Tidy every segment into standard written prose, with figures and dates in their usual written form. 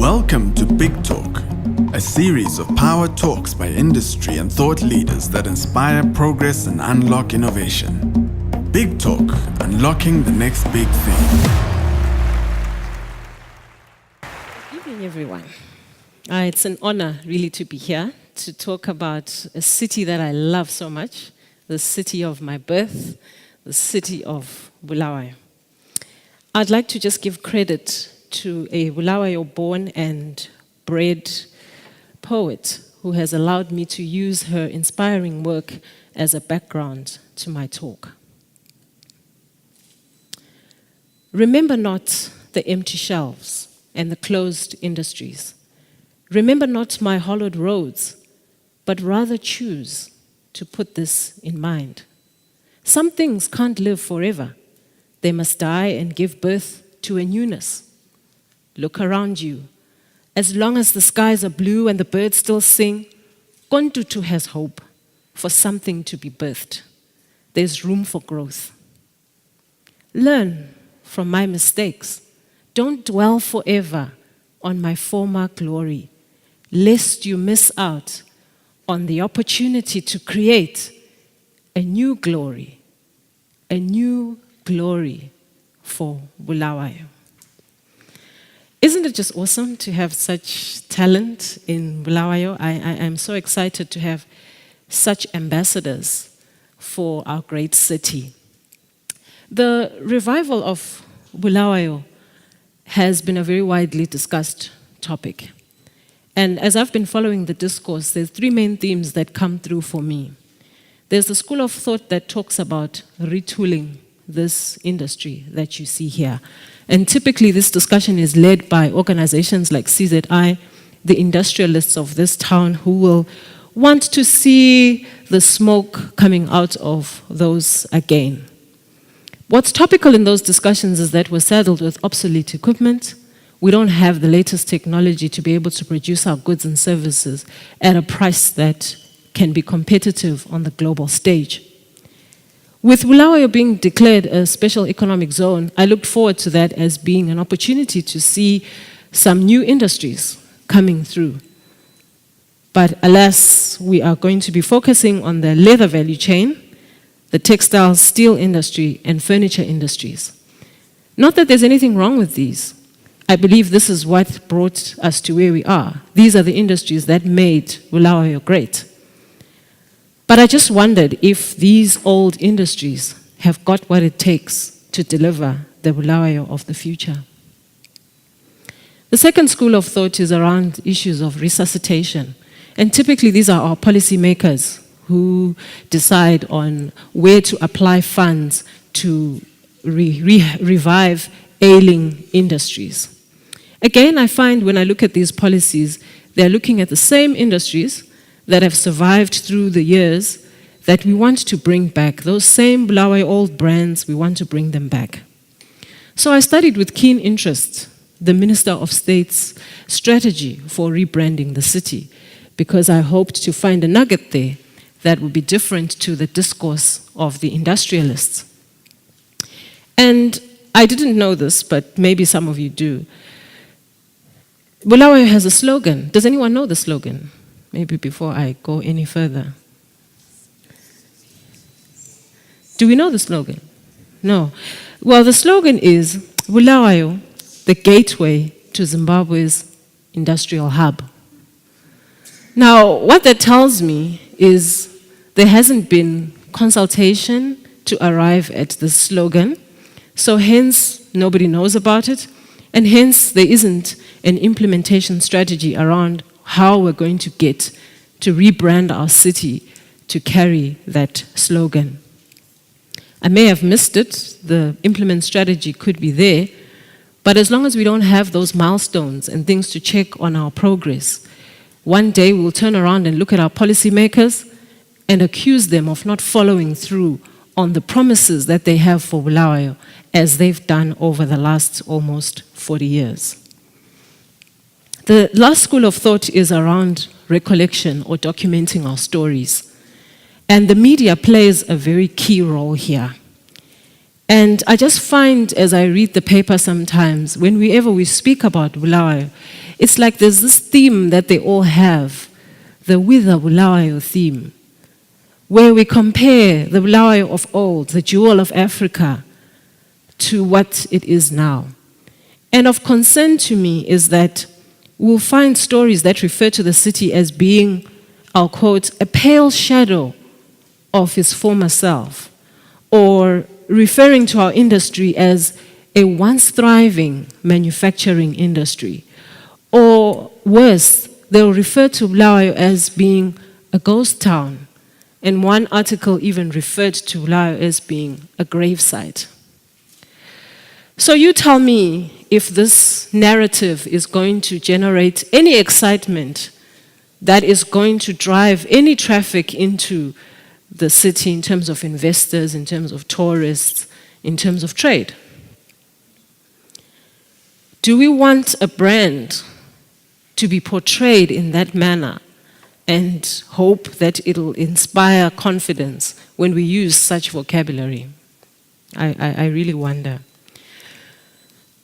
Welcome to BIGtalk, a series of power talks by industry and thought leaders that inspire progress and unlock innovation. BIGtalk, unlocking the next big thing. Good evening, everyone. It's an honor, really, to be here to talk about a city that I love so much, the city of my birth, the city of Bulawayo. I'd like to just give credit to a Bulawayo-born and bred poet who has allowed me to use her inspiring work as a background to my talk. Remember not the empty shelves and the closed industries. Remember not my hollowed roads, but rather choose to put this in mind. Some things can't live forever. They must die and give birth to a newness. Look around you. As long as the skies are blue and the birds still sing, Kontutu has hope for something to be birthed. There's room for growth. Learn from my mistakes. Don't dwell forever on my former glory, lest you miss out on the opportunity to create a new glory for Bulawayo. Isn't it just awesome to have such talent in Bulawayo? I am so excited to have such ambassadors for our great city. The revival of Bulawayo has been a very widely discussed topic. And as I've been following the discourse, there's three main themes that come through for me. There's a school of thought that talks about retooling this industry that you see here. And typically this discussion is led by organizations like CZI, the industrialists of this town, who will want to see the smoke coming out of those again. What's topical in those discussions is that we're saddled with obsolete equipment. We don't have the latest technology to be able to produce our goods and services at a price that can be competitive on the global stage. With Bulawayo being declared a special economic zone, I looked forward to that as being an opportunity to see some new industries coming through. But alas, we are going to be focusing on the leather value chain, the textile, steel industry, and furniture industries. Not that there's anything wrong with these. I believe this is what brought us to where we are. These are the industries that made Bulawayo great. But I just wondered if these old industries have got what it takes to deliver the Bulawayo of the future. The second school of thought is around issues of resuscitation. And typically these are our policymakers who decide on where to apply funds to revive ailing industries. Again, I find when I look at these policies, they're looking at the same industries that have survived through the years that we want to bring back. Those same Bulawayo old brands, we want to bring them back. So I studied with keen interest the Minister of State's strategy for rebranding the city, because I hoped to find a nugget there that would be different to the discourse of the industrialists. And I didn't know this, but maybe some of you do. Bulawayo has a slogan. Does anyone know the slogan? Maybe before I go any further. Do we know the slogan? No. Well, the slogan is Bulawayo, the gateway to Zimbabwe's industrial hub. Now, what that tells me is there hasn't been consultation to arrive at the slogan, so hence nobody knows about it, and hence there isn't an implementation strategy around how we're going to get to rebrand our city to carry that slogan. I may have missed it, the implement strategy could be there, but as long as we don't have those milestones and things to check on our progress, one day we'll turn around and look at our policymakers and accuse them of not following through on the promises that they have for Bulawayo, as they've done over the last almost 40 years. The last school of thought is around recollection or documenting our stories. And the media plays a very key role here. And I just find, as I read the paper sometimes, whenever we speak about Bulawayo, It's like there's this theme that they all have, the Wither Bulawayo theme, where we compare the Bulawayo of old, the jewel of Africa, to what it is now. And of concern to me is that we'll find stories that refer to the city as being, I'll quote, a pale shadow of its former self, or referring to our industry as a once thriving manufacturing industry. Or worse, they'll refer to Bulawayo as being a ghost town. And one article even referred to Bulawayo as being a gravesite. So you tell me if this narrative is going to generate any excitement that is going to drive any traffic into the city in terms of investors, in terms of tourists, in terms of trade. Do we want a brand to be portrayed in that manner and hope that it'll inspire confidence when we use such vocabulary? I really wonder.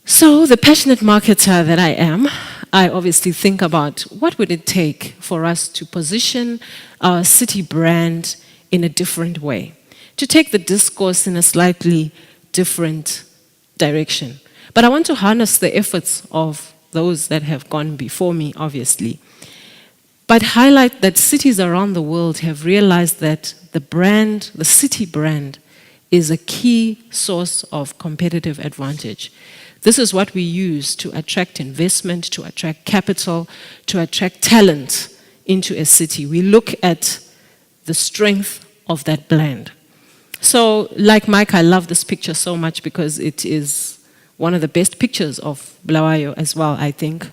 So, the passionate marketer that I am, I obviously think about what would it take for us to position our city brand in a different way, to take the discourse in a slightly different direction. But I want to harness the efforts of those that have gone before me, obviously, but highlight that cities around the world have realized that the brand, the city brand, is a key source of competitive advantage. This is what we use to attract investment, to attract capital, to attract talent into a city. We look at the strength of that blend. So, like Mike, I love this picture so much because it is one of the best pictures of Bulawayo as well, I think.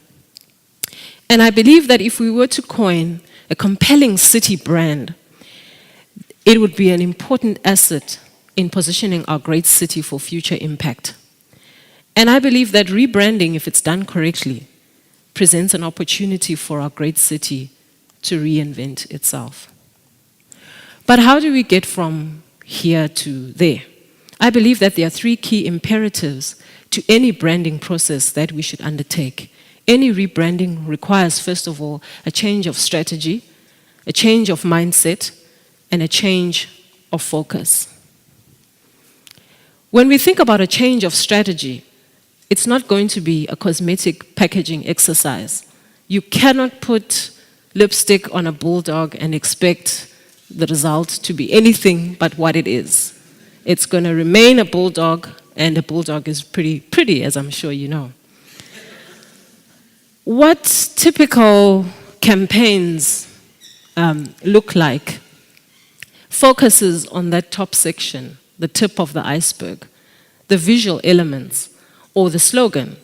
And I believe that if we were to coin a compelling city brand, it would be an important asset in positioning our great city for future impact. And I believe that rebranding, if it's done correctly, presents an opportunity for our great city to reinvent itself. But how do we get from here to there? I believe that there are three key imperatives to any branding process that we should undertake. Any rebranding requires, first of all, a change of strategy, a change of mindset, and a change of focus. When we think about a change of strategy, it's not going to be a cosmetic packaging exercise. You cannot put lipstick on a bulldog and expect the result to be anything but what it is. It's going to remain a bulldog, and a bulldog is pretty pretty, as I'm sure you know. What typical campaigns look like focuses on that top section, the tip of the iceberg, the visual elements, or the slogan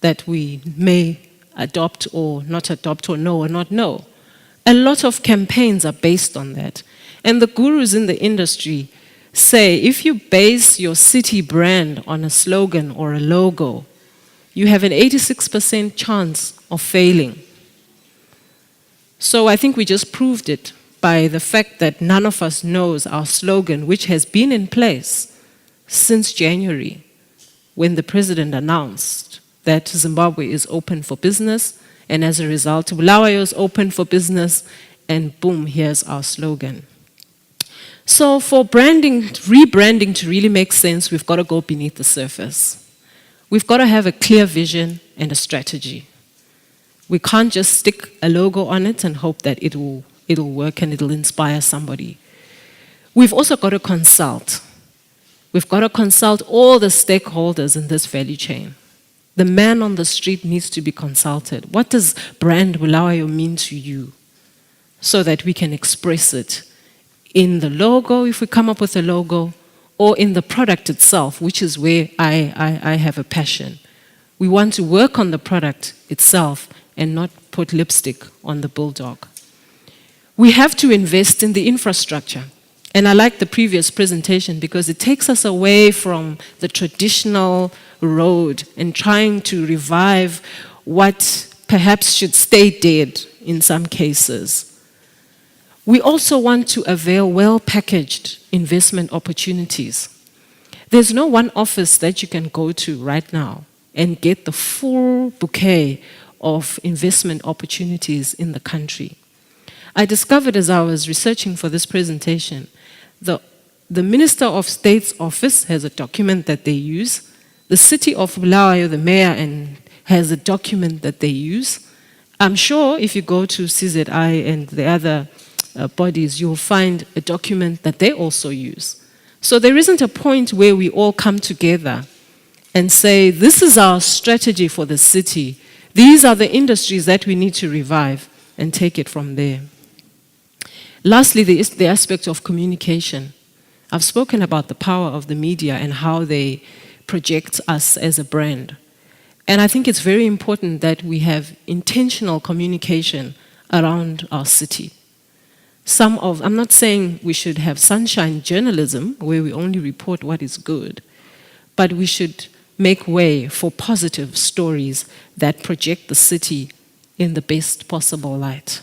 that we may adopt or not adopt, or know or not know. A lot of campaigns are based on that. And the gurus in the industry say if you base your city brand on a slogan or a logo, you have an 86% chance of failing. So I think we just proved it by the fact that none of us knows our slogan, which has been in place since January, when the president announced that Zimbabwe is open for business, and as a result, Bulawayo is open for business, and boom, here's our slogan. So for rebranding to really make sense, we've got to go beneath the surface. We've got to have a clear vision and a strategy. We can't just stick a logo on it and hope that it'll work and it'll inspire somebody. We've also got to consult. We've got to consult all the stakeholders in this value chain. The man on the street needs to be consulted. What does brand Bulawayo mean to you? So that we can express it in the logo, if we come up with a logo, or in the product itself, which is where I have a passion. We want to work on the product itself and not put lipstick on the bulldog. We have to invest in the infrastructure. And I like the previous presentation because it takes us away from the traditional road and trying to revive what perhaps should stay dead in some cases. We also want to avail well-packaged investment opportunities. There's no one office that you can go to right now and get the full bouquet of investment opportunities in the country. I discovered as I was researching for this presentation, the Minister of State's office has a document that they use. The city of Bulawayo, the mayor, has a document that they use. I'm sure if you go to CZI and the other bodies, you'll find a document that they also use. So there isn't a point where we all come together and say, this is our strategy for the city. These are the industries that we need to revive, and take it from there. Lastly, there is the aspect of communication. I've spoken about the power of the media and how they project us as a brand. And I think it's very important that we have intentional communication around our city. I'm not saying we should have sunshine journalism where we only report what is good, but we should make way for positive stories that project the city in the best possible light.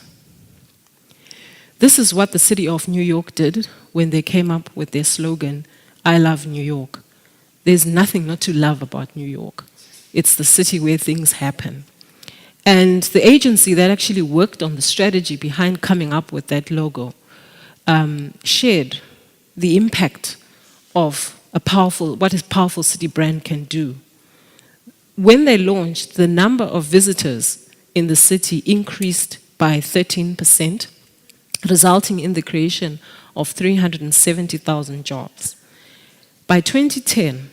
This is what the city of New York did when they came up with their slogan, I love New York. There's nothing not to love about New York. It's the city where things happen. And the agency that actually worked on the strategy behind coming up with that logo shared the impact of what a powerful city brand can do. When they launched, the number of visitors in the city increased by 13%, resulting in the creation of 370,000 jobs. By 2010,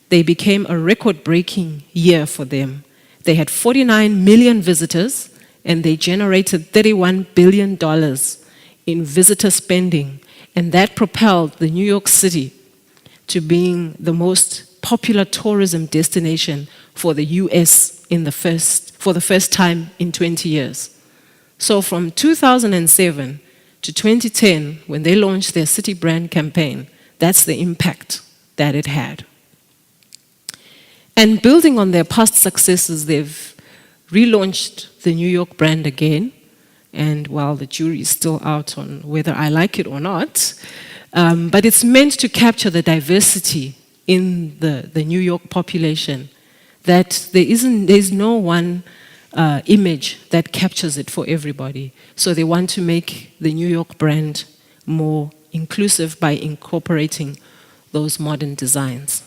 they became a record-breaking year for them. They had 49 million visitors, and they generated $31 billion in visitor spending, and that propelled the New York City to being the most popular tourism destination for the US for the first time in 20 years. So from 2007 to 2010, when they launched their city brand campaign, that's the impact that it had. And building on their past successes, they've relaunched the New York brand again. And while the jury is still out on whether I like it or not, but it's meant to capture the diversity in the New York population, that there's no one image that captures it for everybody. So they want to make the New York brand more inclusive by incorporating those modern designs.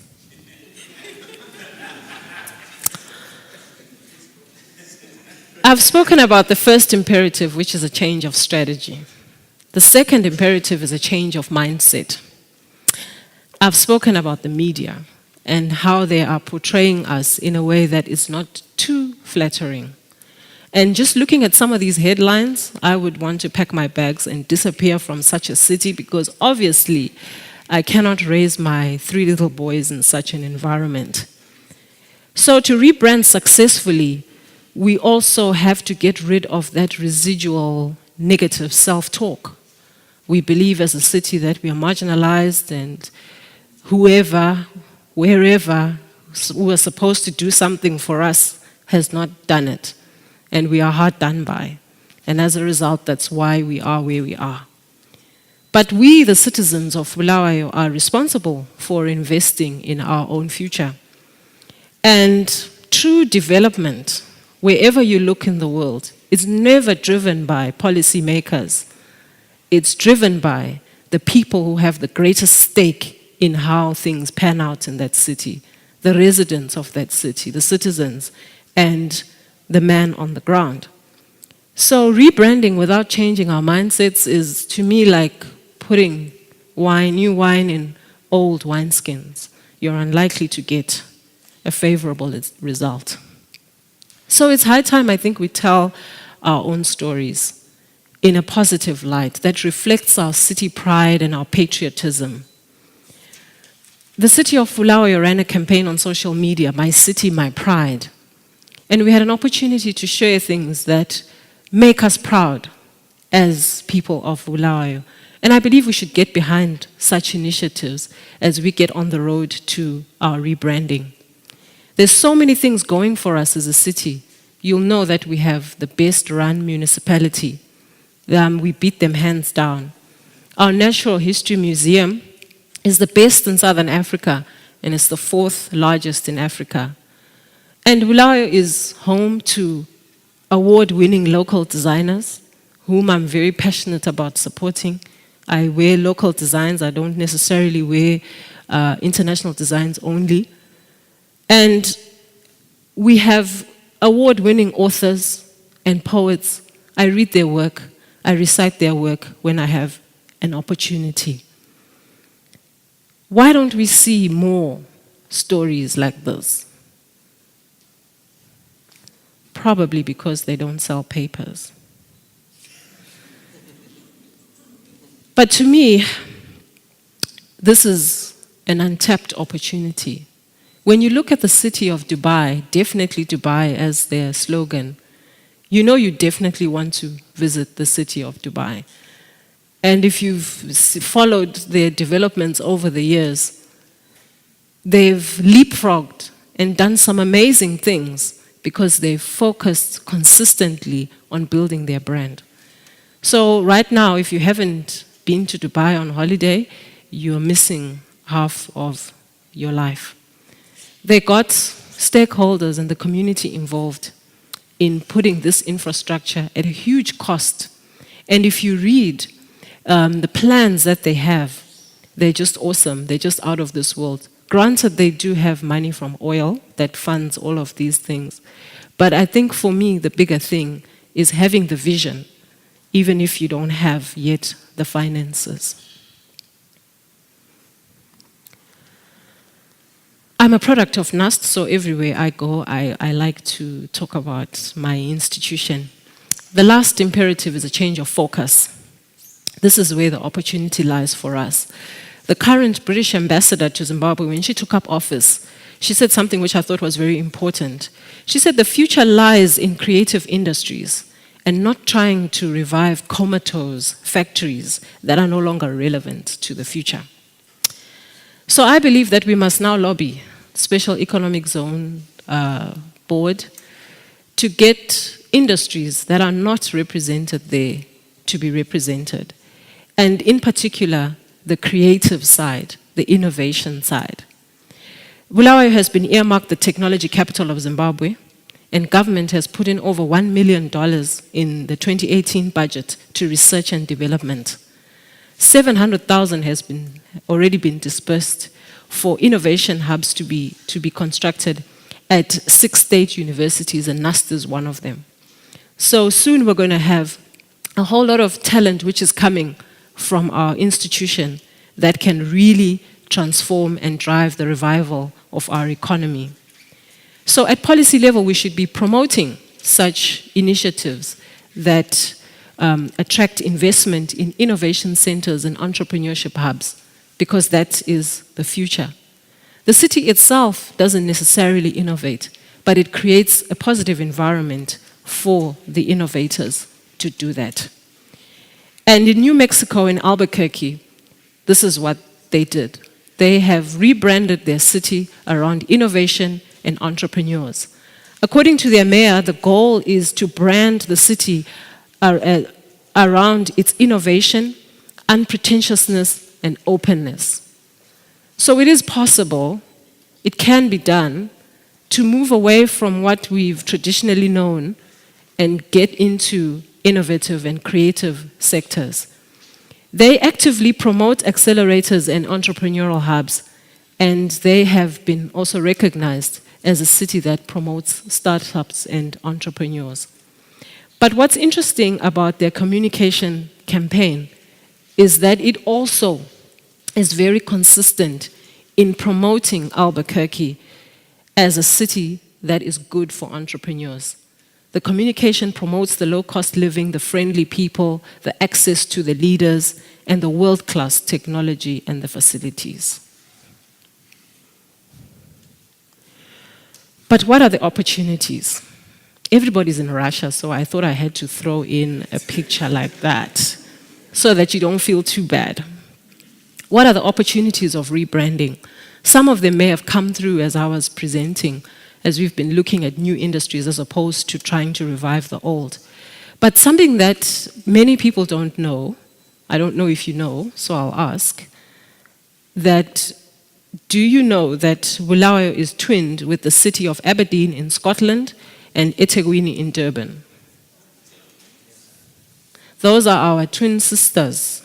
I've spoken about the first imperative, which is a change of strategy. The second imperative is a change of mindset. I've spoken about the media and how they are portraying us in a way that is not too flattering. And just looking at some of these headlines, I would want to pack my bags and disappear from such a city, because obviously I cannot raise my 3 little boys in such an environment. So to rebrand successfully, we also have to get rid of that residual negative self-talk. We believe as a city that we are marginalized, and whoever, wherever, who was supposed to do something for us has not done it. And we are hard done by. And as a result, that's why we are where we are. But we, the citizens of Bulawayo, are responsible for investing in our own future. And true development, wherever you look in the world, is never driven by policymakers. It's driven by the people who have the greatest stake in how things pan out in that city, the residents of that city, the citizens, and the man on the ground. So rebranding without changing our mindsets is, to me, like putting new wine in old wineskins. You're unlikely to get a favorable result. So it's high time, I think, we tell our own stories in a positive light that reflects our city pride and our patriotism. The city of Bulawayo ran a campaign on social media, My City, My Pride. And we had an opportunity to share things that make us proud as people of Bulawayo. And I believe we should get behind such initiatives as we get on the road to our rebranding. There's so many things going for us as a city. You'll know that we have the best run municipality. We beat them hands down. Our Natural History Museum is the best in Southern Africa, and it's the 4th largest in Africa. And Bulawayo is home to award-winning local designers, whom I'm very passionate about supporting. I wear local designs, I don't necessarily wear international designs only. And we have award-winning authors and poets. I read their work, I recite their work when I have an opportunity. Why don't we see more stories like this? Probably because they don't sell papers. But to me, this is an untapped opportunity. When you look at the city of Dubai, definitely Dubai as their slogan, you know you definitely want to visit the city of Dubai. And if you've followed their developments over the years, they've leapfrogged and done some amazing things because they've focused consistently on building their brand. So right now, if you haven't been to Dubai on holiday, you're missing half of your life. They got stakeholders and the community involved in putting this infrastructure at a huge cost. And if you read the plans that they have, they're just awesome. They're just out of this world. Granted, they do have money from oil that funds all of these things. But I think for me, the bigger thing is having the vision, even if you don't have yet the finances. I'm a product of NUST, so everywhere I go, I like to talk about my institution. The last imperative is a change of focus. This is where the opportunity lies for us. The current British ambassador to Zimbabwe, when she took up office, she said something which I thought was very important. She said the future lies in creative industries and not trying to revive comatose factories that are no longer relevant to the future. So I believe that we must now lobby Special Economic Zone Board to get industries that are not represented there to be represented. And in particular, the creative side, the innovation side. Bulawayo has been earmarked the technology capital of Zimbabwe, and government has put in over $1 million in the 2018 budget to research and development. 700,000 has already been dispersed for innovation hubs to be constructed at 6 state universities, and NUST is one of them. So soon we're going to have a whole lot of talent which is coming from our institution that can really transform and drive the revival of our economy. So at policy level, we should be promoting such initiatives that attract investment in innovation centers and entrepreneurship hubs, because that is the future. The city itself doesn't necessarily innovate, but it creates a positive environment for the innovators to do that. And in New Mexico, in Albuquerque, this is what they did. They have rebranded their city around innovation and entrepreneurs. According to their mayor, the goal is to brand the city around its innovation, unpretentiousness, and openness. So it is possible, it can be done, to move away from what we've traditionally known and get into innovative and creative sectors. They actively promote accelerators and entrepreneurial hubs, and they have been also recognized as a city that promotes startups and entrepreneurs. But what's interesting about their communication campaign is that it also is very consistent in promoting Albuquerque as a city that is good for entrepreneurs. The communication promotes the low-cost living, the friendly people, the access to the leaders, and the world-class technology and the facilities. But what are the opportunities? Everybody's in Russia, so I thought I had to throw in a picture like that so that you don't feel too bad. What are the opportunities of rebranding? Some of them may have come through as I was presenting, as we've been looking at new industries as opposed to trying to revive the old. But something that many people don't know, I don't know if you know, so I'll ask, that do you know that Bulawayo is twinned with the city of Aberdeen in Scotland and eThekwini in Durban? Those are our twin sisters.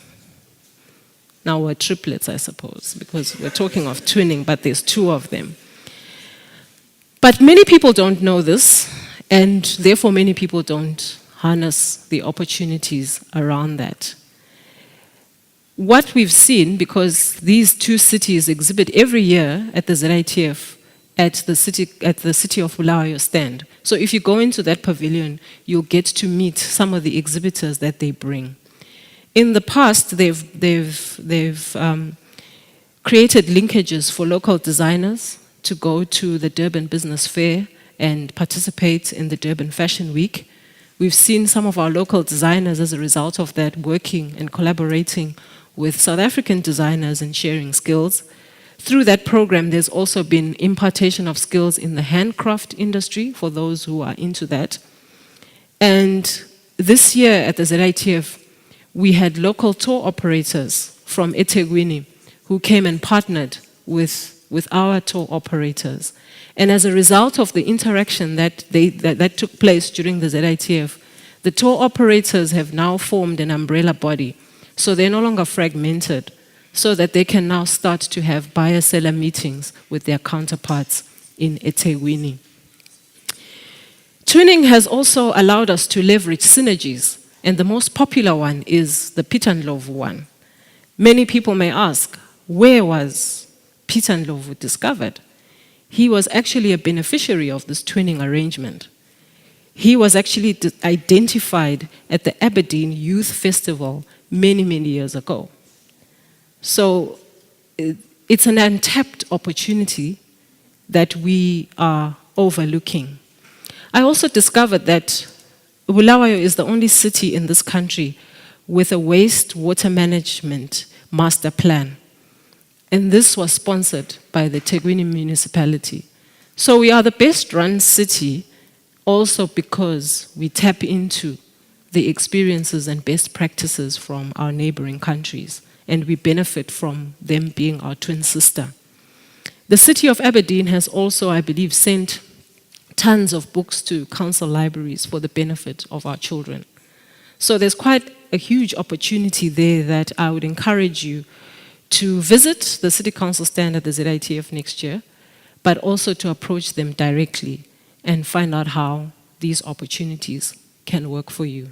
Now we're triplets, I suppose, because we're talking of twinning, but there's two of them. But many people don't know this, and therefore many people don't harness the opportunities around that. What we've seen, because these two cities exhibit every year at the ZITF at the City of Bulawayo stand. So if you go into that pavilion, you'll get to meet some of the exhibitors that they bring. In the past, they've created linkages for local designers to go to the Durban Business Fair and participate in the Durban Fashion Week. We've seen some of our local designers, as a result of that, working and collaborating with South African designers and sharing skills. Through that program, there's also been impartation of skills in the handcraft industry for those who are into that. And this year at the ZITF, we had local tour operators from eThekwini who came and partnered with our tour operators. And as a result of the interaction that took place during the ZITF, the tour operators have now formed an umbrella body. So they're no longer fragmented, so that they can now start to have buyer-seller meetings with their counterparts in eThekwini. Twinning has also allowed us to leverage synergies, and the most popular one is the Ndlovu one. Many people may ask, where was Ndlovu discovered? He was actually a beneficiary of this twinning arrangement. He was actually identified at the Aberdeen Youth Festival many, many years ago. So it's an untapped opportunity that we are overlooking. I also discovered that Bulawayo is the only city in this country with a wastewater management master plan. And this was sponsored by the eThekwini municipality. So we are the best run city also because we tap into the experiences and best practices from our neighboring countries, and we benefit from them being our twin sister. The city of Aberdeen has also, I believe, sent tons of books to council libraries for the benefit of our children. So there's quite a huge opportunity there that I would encourage you to visit the City Council stand at the ZITF next year, but also to approach them directly and find out how these opportunities can work for you.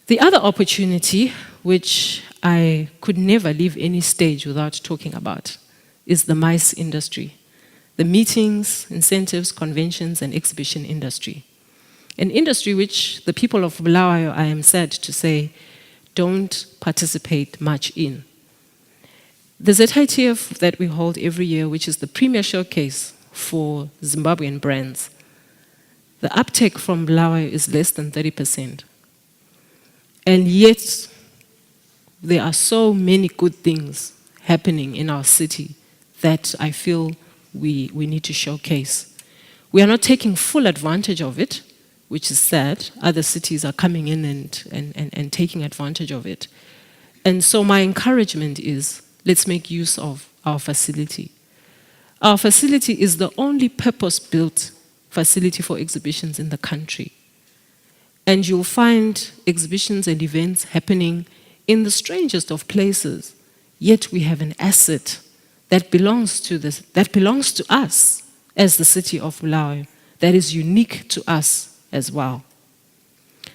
The other opportunity, which I could never leave any stage without talking about, is the MICE industry, the meetings, incentives, conventions, and exhibition industry. An industry which the people of Bulawayo, I am sad to say, don't participate much in. The ZITF that we hold every year, which is the premier showcase for Zimbabwean brands, the uptake from Bulawayo is less than 30%. And yet, there are so many good things happening in our city that I feel we need to showcase. We are not taking full advantage of it, which is sad. Other cities are coming in and taking advantage of it. And so my encouragement is, let's make use of our facility. Our facility is the only purpose-built facility for exhibitions in the country. And you'll find exhibitions and events happening in the strangest of places, yet we have an asset that belongs to us as the city of Bulawayo, that is unique to us as well.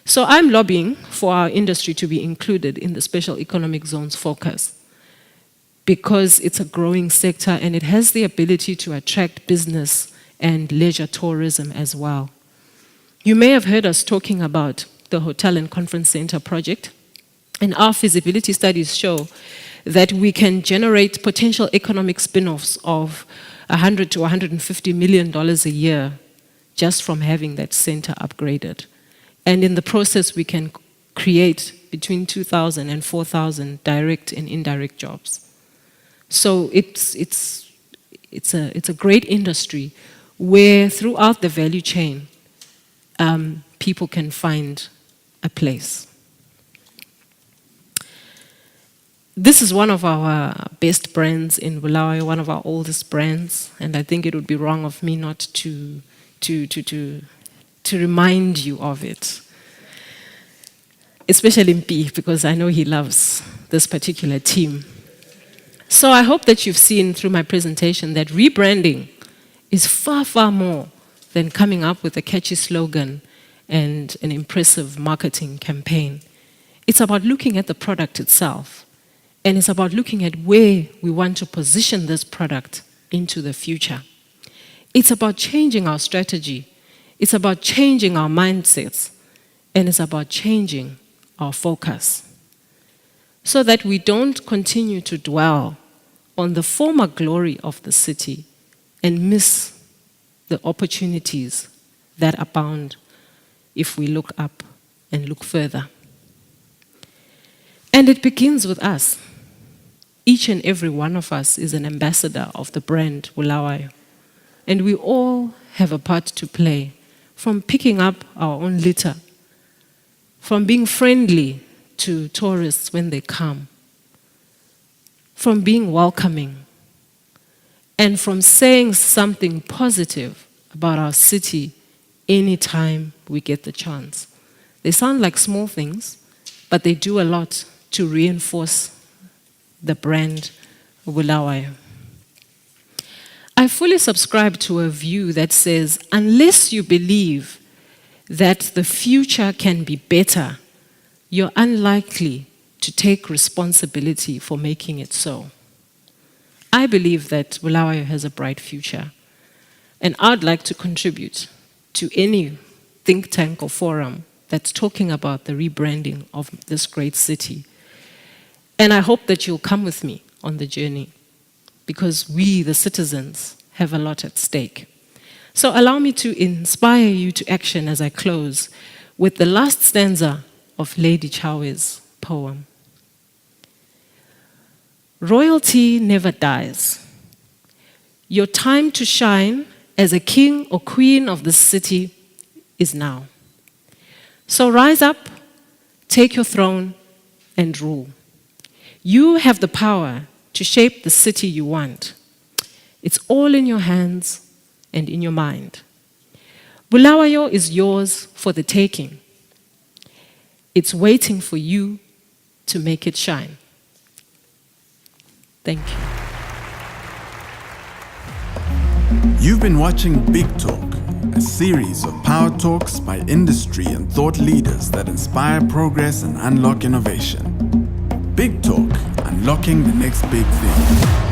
So I'm lobbying for our industry to be included in the Special Economic Zone's focus because it's a growing sector and it has the ability to attract business and leisure tourism as well. You may have heard us talking about the Hotel and Conference Center project, and our feasibility studies show that we can generate potential economic spin-offs of $100 to $150 million a year just from having that center upgraded. And in the process, we can create between 2,000 and 4,000 direct and indirect jobs. So it's a great industry where throughout the value chain, people can find a place. This is one of our best brands in Bulawayo, one of our oldest brands, and I think it would be wrong of me not to to remind you of it. Especially Mpi, because I know he loves this particular team. So I hope that you've seen through my presentation that rebranding is far, far more than coming up with a catchy slogan and an impressive marketing campaign. It's about looking at the product itself, and it's about looking at where we want to position this product into the future. It's about changing our strategy. It's about changing our mindsets, and it's about changing our focus so that we don't continue to dwell on the former glory of the city and miss the opportunities that abound if we look up and look further. And it begins with us. Each and every one of us is an ambassador of the brand Bulawayo. And we all have a part to play, from picking up our own litter, from being friendly to tourists when they come, from being welcoming, and from saying something positive about our city anytime we get the chance. They sound like small things, but they do a lot to reinforce the brand Bulawayo. I fully subscribe to a view that says, unless you believe that the future can be better, you're unlikely to take responsibility for making it so. I believe that Bulawayo has a bright future, and I'd like to contribute to any think tank or forum that's talking about the rebranding of this great city. And I hope that you'll come with me on the journey, because we, the citizens, have a lot at stake. So allow me to inspire you to action as I close with the last stanza of Lady Chawe's poem. Royalty never dies. Your time to shine as a king or queen of the city is now. So rise up, take your throne, and rule. You have the power to shape the city you want. It's all in your hands and in your mind. Bulawayo is yours for the taking. It's waiting for you to make it shine. Thank you. You've been watching Big Talk, a series of power talks by industry and thought leaders that inspire progress and unlock innovation. Big Talk, unlocking the next big thing.